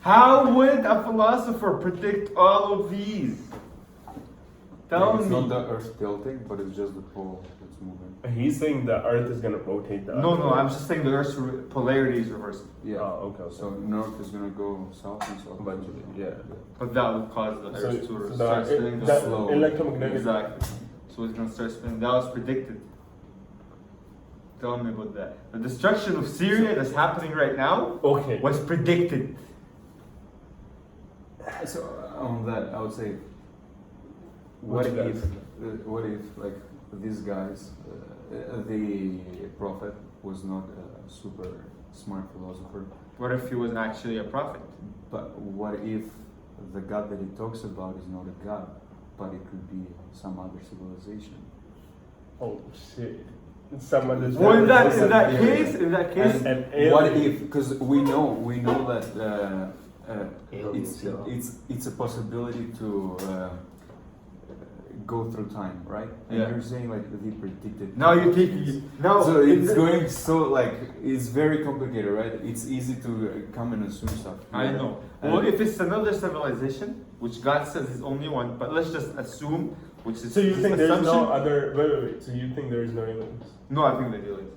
How would a philosopher predict all of these? Tell It's me. not the Earth tilting, but it's just the pole that's moving. He's saying the Earth is gonna rotate the No, other no, way. I'm just saying the Earth's polarity is reversed. Yeah. Oh, okay. So north is gonna go south and south. Eventually, yeah. But that would cause the So, Earth to so start spinning that slow. electromagnetic. Exactly. So it's gonna start spinning. That was predicted. Tell me about that. The destruction of Syria that's happening right now Okay. was predicted. So on that, I would say, What what you if, guys- what if like these guys, the prophet was not a super smart philosopher, What if he was actually a prophet? but what if the God that he talks about is not a God, but it could be some other civilization? Oh shit. Someone is. Well, in that Yeah. case, And An what alien. if? Because we know that Aliens, it's a possibility to go through time, right? And Yeah. you're saying like they predicted. now you take now. So it's going so like it's very complicated, right? It's easy to come and assume stuff. I know. Well, if it's another civilization, which God says is only one, but let's just assume, which is So you just think there's no assumption. other? Wait. So you think there's no aliens? No, I think they do it.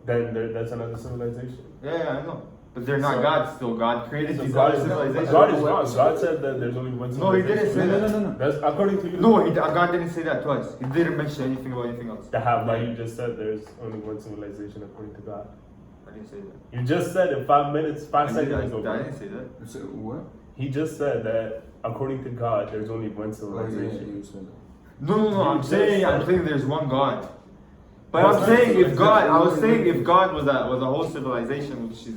Then that's another civilization. Yeah, I know. But they're not So- God still. God created So these God other is civilizations. God is wrong. God said that there's only one No, he didn't civilization. say that. No. That's according to you. No, God didn't say that twice. He didn't mention anything about anything else. But you just said there's only one civilization according to God. I didn't say that. You just said it 5 minutes, 5 seconds ago. I bro. didn't say that. So what? He just said that according to God, there's only one Oh, yeah, civilization. you said that. No. I'm just saying said- there's one God. But That's I'm not saying if civilization. God, I was saying if God was a whole civilization, which is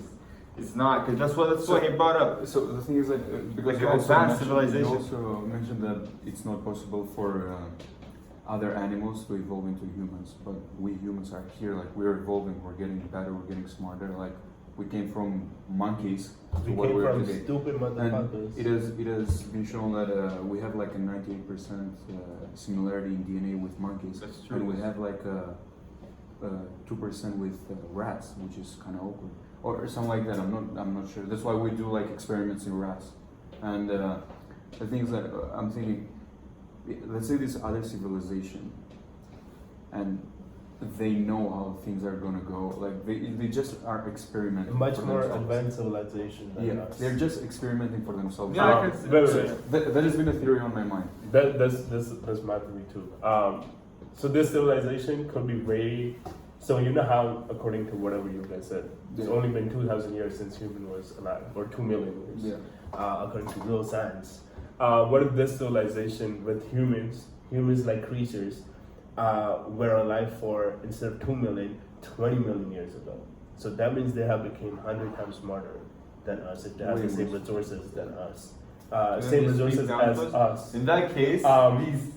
it's not, because that's what he brought up. So the thing is that because Like you an also advanced mentioned- civilization. You also mentioned that it's not possible for other animals to evolve into humans, but we humans are here. Like we're evolving, we're getting better, we're getting smarter. Like we came from monkeys to We what came we are from today. stupid And motherfuckers. it has been shown that we have like a 98% similarity in DNA with monkeys, That's true. and we have like 2% with rats, which is kind of awkward, or something like that. I'm not sure. That's why we do like experiments in rats. And the thing is that I'm thinking, let's say this other civilization, and they know how things are gonna go. Like they just are experimenting. Much for more themselves. advanced civilization than Yeah, us. they're just experimenting for themselves. Yeah, I can see wait, that. wait. That has been a theory on my mind. That's my theory too. So this civilization could be very. So you know how, according to whatever you guys said, it's Yeah. only been 2,000 years since human was alive, or 2 million years, Yeah. according to real science. What if this civilization with humans like creatures, were alive for instead of 2 million, 20 million years ago? So that means they have become 100 times smarter than us if they have Way the same more. resources than us. Then Same they speak resources down as to us. In that case, Um, these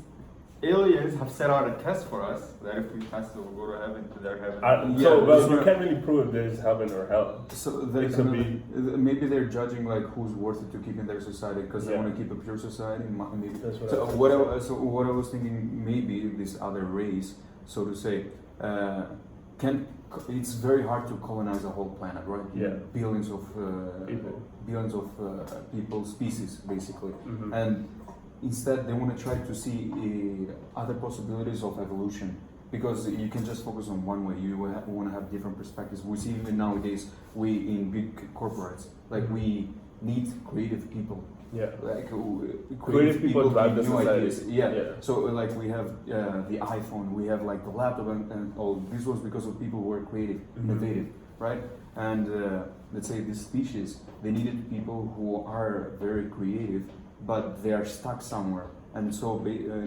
aliens have set out a test for us that if we pass it, we'll go to heaven, to their heaven. Yeah, So, that's but you right. can't really prove if there's heaven or hell. So there's could another, maybe they're judging like who's worth it to keep in their society because they Yeah. want to keep a pure society. Maybe. That's what So I think. what I was thinking, maybe this other race, so to say, can. It's very hard to colonize a whole planet, right? Yeah. Billions of People. billions of people, species, basically, Mhm. and instead they want to try to see other possibilities of evolution because you can just focus on one way. You want to have different perspectives. We see even nowadays, we in big corporates, like we need creative people. Yeah. Like Creative people drive give the new society. ideas. Yeah. Yeah. So like we have the iPhone, we have like the laptop, and all. This was because of people who were creative, Mhm. innovative, right? And let's say this species, they needed people who are very creative, but they are stuck somewhere, and so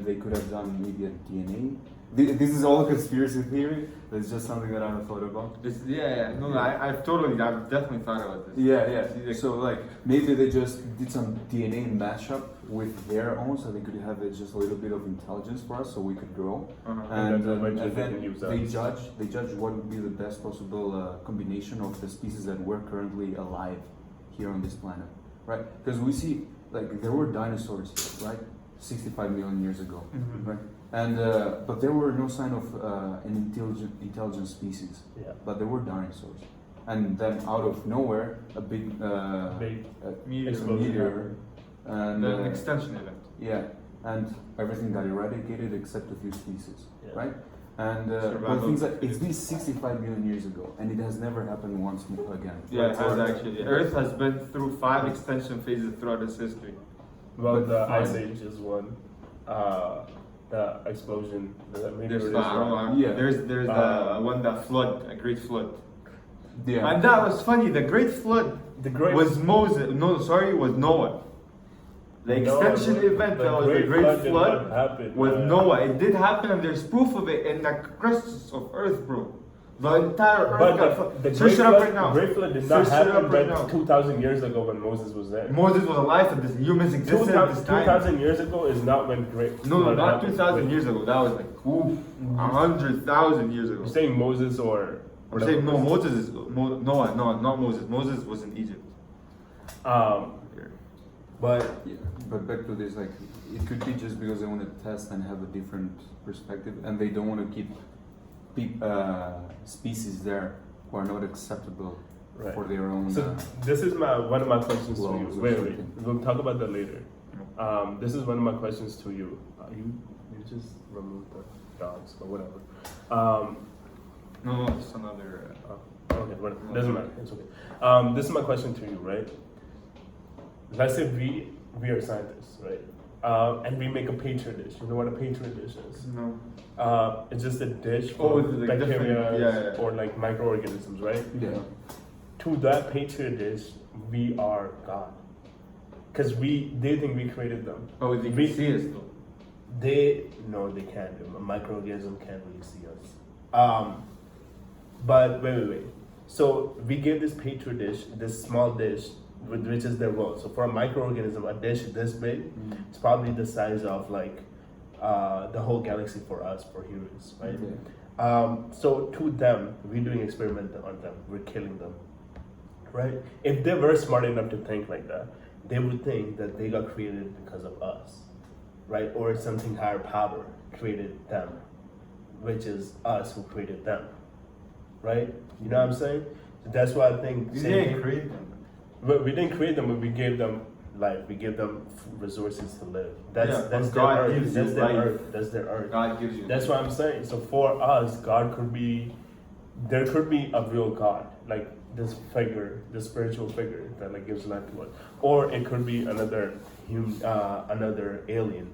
they could have done maybe a DNA. This is all a conspiracy theory. It's just something that I have thought about. Yeah. No, I've definitely thought about this. Yeah. So like maybe they just did some DNA mashup with their own, so they could have just a little bit of intelligence for us, so we could grow. Uh-huh. And And, then eventually and they then can use they us. judge what would be the best possible combination of the species that were currently alive here on this planet, right? Because we see like there were dinosaurs, right? 65 million years ago, Mhm. right? And but there were no sign of an intelligent species. Yeah. But there were dinosaurs, and then out of nowhere, a big, Big Meteor. meteor, and An extension event. yeah, and everything got eradicated except a few species, Yeah. right? And Survival. things like it's been 65 million years ago, and it has never happened once again. Yeah, it has Or- actually. Earth has been through 5 extension phases throughout its history. Well, But the fine. Ice Age is one. The explosion, the meteor There's is the, one. Yeah. there's the Uh, one that flood, a great flood. Yeah. And that was funny. The great flood The great was Moses. No, sorry, was Noah. The extension event that was the great did flood not happen, was man. Noah. It did happen, and there's proof of it in the crusts of Earth, bro. The entire Earth But got the Search great it up flood, right now. Great flood did Search not it up happen right but now. 2,000 years ago when Moses was there. Moses was alive, and this humans existed at this time. 2,000 years ago is not when great No, flood not happened. 2,000 years ago. That was like 100,000 years ago. You're saying Moses or I'm saying no. Moses is Noah. No, not Moses. Moses was in Egypt. But Yeah, but back to this, like, it could be just because they want to test and have a different perspective, and they don't want to keep species there who are not acceptable Right. for their own. So this is one of my questions to you. Laws or Wait, something. we'll talk about that later. This is one of my questions to you. You just removed the dogs or whatever. No, it's another. Okay, whatever. Doesn't matter. It's okay. This is my question to you, right? Let's say we are scientists, right? And we make a petri dish. You know what a petri dish is? No. It's just a dish Oh, for with, like, bacteria different- yeah. or like microorganisms, right? Yeah. To that petri dish, we are God. Because they think we created them. Oh, they We- can see us though. They they can't. A microorganism can't really see us. But wait. So we give this petri dish, this small dish, which is their world. So for a microorganism, a dish this big, it's probably the size of like the whole galaxy for us, for humans, right? So to them, we're doing experiment on them. We're killing them, right? If they were smart enough to think like that, they would think that they got created because of us, right? Or something higher power created them, which is us who created them, right? You know what I'm saying? So that's why I think We same didn't thing- create them. but we didn't create them, but we gave them life. We gave them resources to live. That's Yeah, that's but their God earth. gives That's you their life. earth. That's their earth. God gives you. That's what I'm saying. So for us, God could be, there could be a real God, like this figure, this spiritual figure that like gives life to us, or it could be another another alien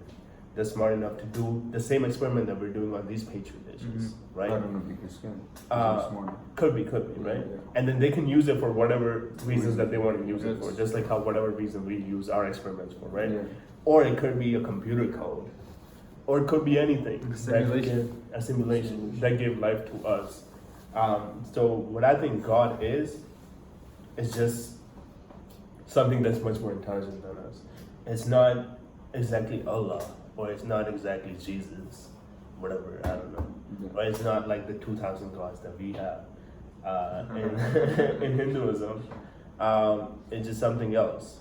that's smart enough to do the same experiment that we're doing on these petri dishes, I right? don't know because can. Smart. Could be, right? Yeah. And then they can use it for whatever reasons that they want to use it for, Yes. just like how whatever reason we use our experiments for, right? Yeah. Or it could be a computer code, or it could be anything. A that simulation. give- a simulation that gave life to us. So what I think God is just something that's much more intelligent than us. It's not exactly Allah, or it's not exactly Jesus, whatever, I don't know. Yeah. Or it's not like the 2,000 gods that we have in, in Hinduism. It's just something else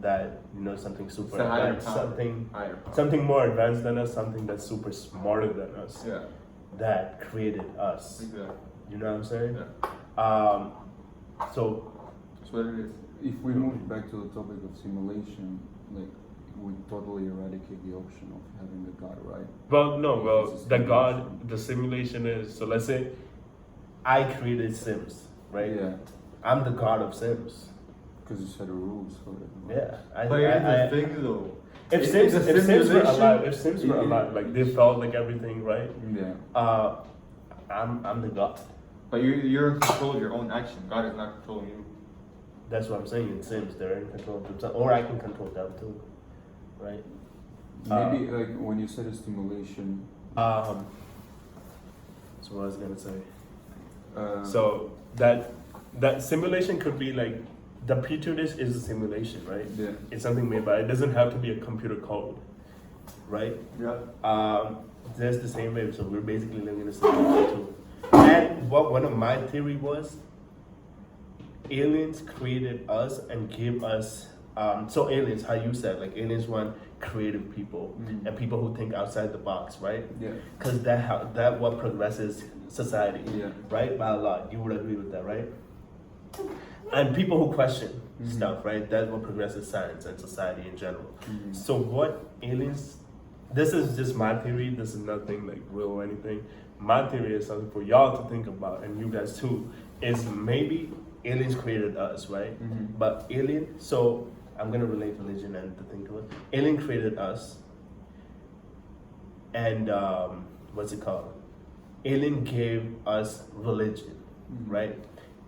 that, something super It's a higher advanced, power. something Higher power. something more advanced than us, something that's super smarter than us, Yeah. that created us. Exactly. You know what I'm saying? Yeah. So That's what it is. If we move back to the topic of simulation, like we totally eradicate the option of having a god, right? the God, the simulation is, so let's say I created Sims, right? Yeah. I'm the God of Sims. Because you set the rules for it. right? Yeah. But here's the thing though. If It's Sims, a if Sims were simulation. alive, like they felt like everything, right? Yeah. I'm the God. But you're in control of your own action. God is not controlling you. That's what I'm saying. In Sims, they're in control of themselves, or I can control them too, right? Maybe like when you said a stimulation. So what I was gonna say. Uh, So that simulation could be like the petri dish is a simulation, right? Yeah. It's something made by. It doesn't have to be a computer code, right? Yeah. That's the same way. So we're basically living in a simulation too. And what one of my theory was, aliens created us and gave us. So aliens, how you said, like aliens want creative people Mhm. and people who think outside the box, right? Yeah. Because that what progresses society, Yeah. right? By a lot. You would agree with that, right? and people who question Mhm. stuff, right? That's what progressive science and society in general. Mhm. So what aliens? This is just my theory. This is nothing like real or anything. My theory is something for y'all to think about, and you guys too. Is maybe aliens created us, right? Mhm. But alien. So I'm gonna relate religion and the thing to it. Alien created us, and what's it called? Alien gave us religion, Mhm. right?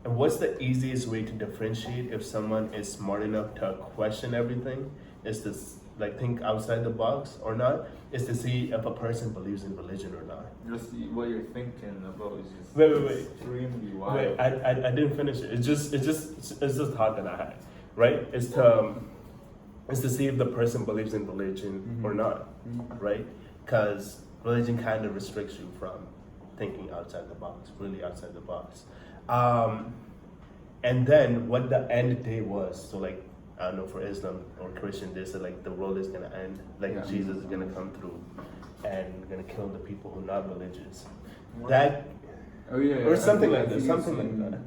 And what's the easiest way to differentiate if someone is smart enough to question everything? Is to like think outside the box or not? Is to see if a person believes in religion or not. Just what you're thinking about is just Wait. extremely wild. Wait, I didn't finish it. It's just a thought that I had, right? It's to see if the person believes in religion or Mhm. not, Mhm. right? Because religion kind of restricts you from thinking outside the box, really outside the box. And then what the end day was. So like I don't know, for Islam or Christian, they said like the world is gonna end, like Yeah. Jesus is gonna come through and gonna kill the people who are not religious. What? That Oh yeah, Or I something think- like I that, think something it's like in- that.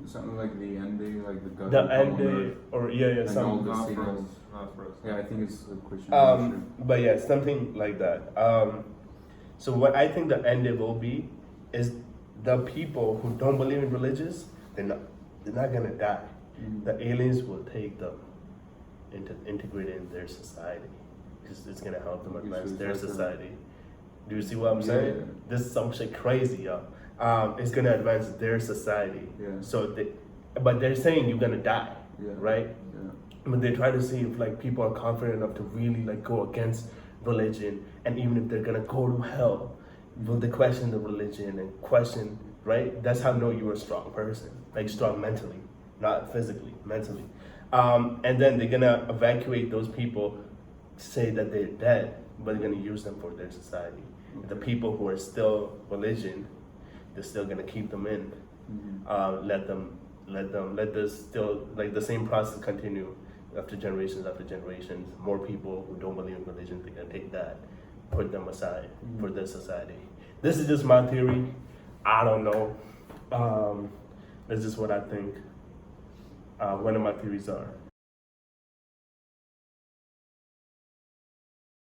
Something like the end day, like the God. the will end come on day, earth. or yeah, And all something. the Not for us. signals. Not for us. Yeah, I think it's a Christian. But yeah, something like that. So what I think the end day will be is the people who don't believe in religious, they're not gonna die. Mhm. The aliens will take them integrate it in their society because it's gonna help them Okay, advance so their it's like a- society. Do you see what I'm Yeah, saying? yeah. This is some shit crazy, yo. It's gonna advance their society. Yeah. But they're saying you're gonna die, Yeah. right? Yeah. But they try to see if like people are confident enough to really like go against religion, and even if they're gonna go to hell, will they question the religion and question, right? That's how I know you're a strong person, like strong mentally, not physically, mentally. And then they're gonna evacuate those people, say that they're dead, but they're gonna use them for their society. The people who are still religion, they're still gonna keep them in. Mhm. Let this still like the same process continue after generations after generations. More people who don't believe in religion, they're gonna take that, put them aside for their society. This is just my theory. I don't know. That's just what I think. One of my theories are.